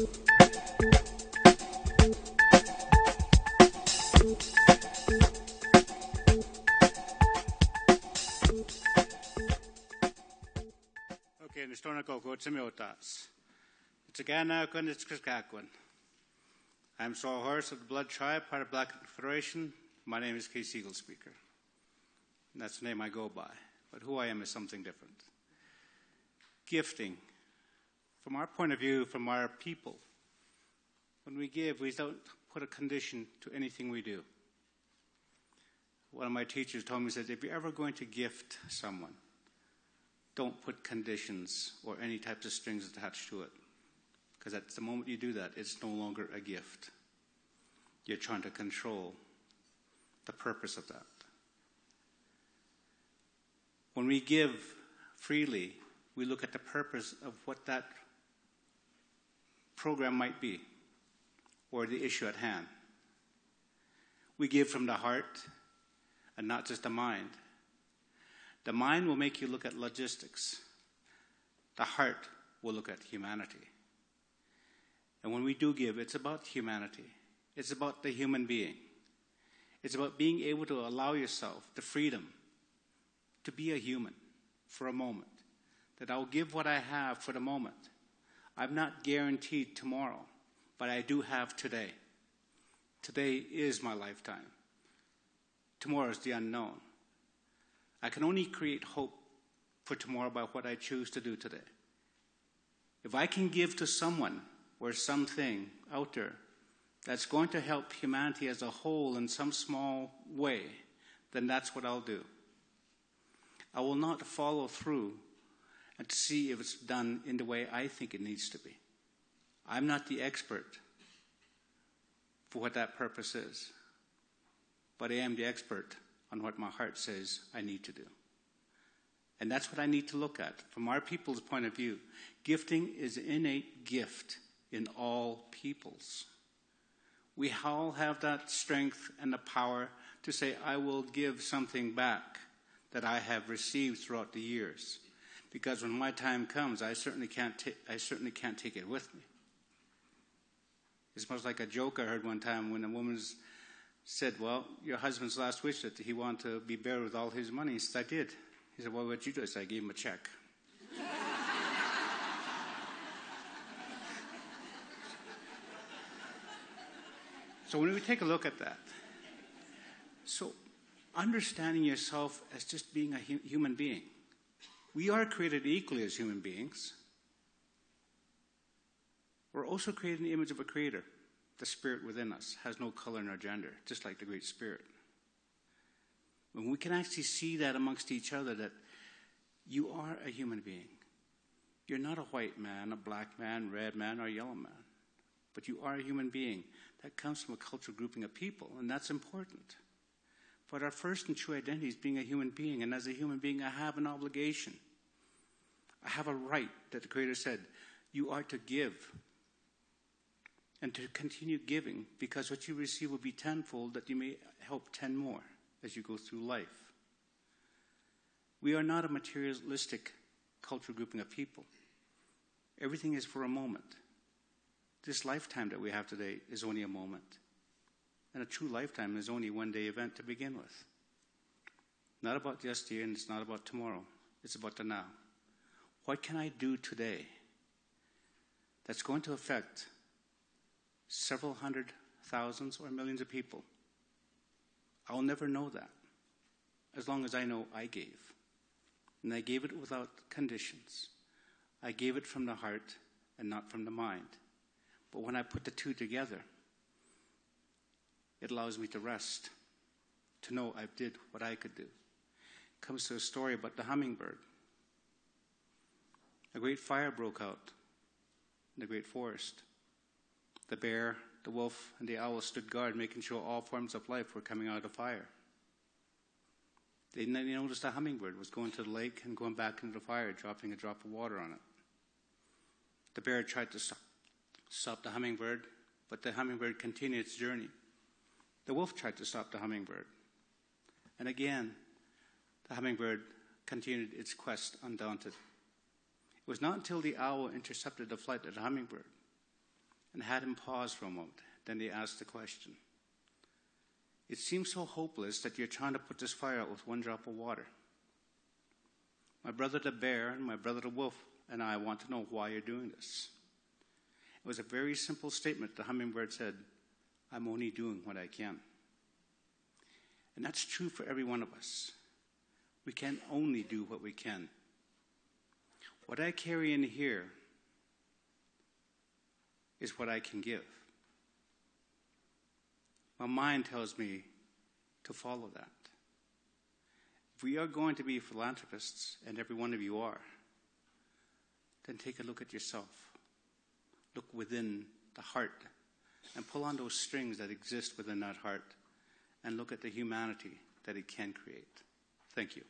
Okay, Nistornako Gotsimiotas. It's a Ganakun, it's Kiskakwan. I'm Saul Horse of the Blood Tribe, part of Black Federation. My name is Case Eagle Speaker. And that's the name I go by. But who I am is something different. Gifting. From our point of view, from our people, when we give, we don't put a condition to anything we do. One of my teachers told me, he said, if you're ever going to gift someone, don't put conditions or any types of strings attached to it. Because at the moment you do that, it's no longer a gift. You're trying to control the purpose of that. When we give freely, we look at the purpose of what that program might be, or the issue at hand. We give from the heart and not just the mind. The mind will make you look at logistics. The heart will look at humanity. And when we do give, it's about humanity. It's about the human being. It's about being able to allow yourself the freedom to be a human for a moment. That I'll give what I have for the moment. I'm not guaranteed tomorrow, but I do have today. Today is my lifetime. Tomorrow is the unknown. I can only create hope for tomorrow by what I choose to do today. If I can give to someone or something out there that's going to help humanity as a whole in some small way, then that's what I'll do. I will not follow through and to see if it's done in the way I think it needs to be. I'm not the expert for what that purpose is, but I am the expert on what my heart says I need to do. And that's what I need to look at. From our people's point of view, gifting is an innate gift in all peoples. We all have that strength and the power to say, I will give something back that I have received throughout the years. Because when my time comes, I certainly can't take it with me. It's much like a joke I heard one time when a woman said, well, your husband's last wish that he wanted to be buried with all his money. He said, I did. He said, well, what you do? I said, I gave him a check. So when we take a look at that, so understanding yourself as just being a human being. We are created equally as human beings. We're also created in the image of a creator. The spirit within us has no color nor gender, just like the Great Spirit. When we can actually see that amongst each other, that you are a human being. You're not a white man, a black man, red man, or yellow man. But you are a human being. That comes from a cultural grouping of people, and that's important. But our first and true identity is being a human being, and as a human being, I have an obligation. I have a right that the Creator said, you are to give and to continue giving, because what you receive will be tenfold, that you may help 10 more as you go through life. We are not a materialistic cultural grouping of people. Everything is for a moment. This lifetime that we have today is only a moment. And a true lifetime is only a one-day event to begin with. Not about yesterday, and it's not about tomorrow. It's about the now. What can I do today that's going to affect several hundred thousands or millions of people? I'll never know that as long as I know I gave. And I gave it without conditions. I gave it from the heart and not from the mind. But when I put the two together, it allows me to rest, to know I did what I could do. It comes to a story about the hummingbird. A great fire broke out in the great forest. The bear, the wolf, and the owl stood guard, making sure all forms of life were coming out of the fire. They noticed a hummingbird was going to the lake and going back into the fire, dropping a drop of water on it. The bear tried to stop the hummingbird, but the hummingbird continued its journey. The wolf tried to stop the hummingbird. And again, the hummingbird continued its quest undaunted. It was not until the owl intercepted the flight of the hummingbird and had him pause for a moment. Then he asked the question. It seems so hopeless that you're trying to put this fire out with one drop of water. My brother the bear and my brother the wolf and I want to know why you're doing this. It was a very simple statement. The hummingbird said, I'm only doing what I can. And that's true for every one of us. We can only do what we can. What I carry in here is what I can give. My mind tells me to follow that. If we are going to be philanthropists, and every one of you are, then take a look at yourself. Look within the heart and pull on those strings that exist within that heart and look at the humanity that it can create. Thank you.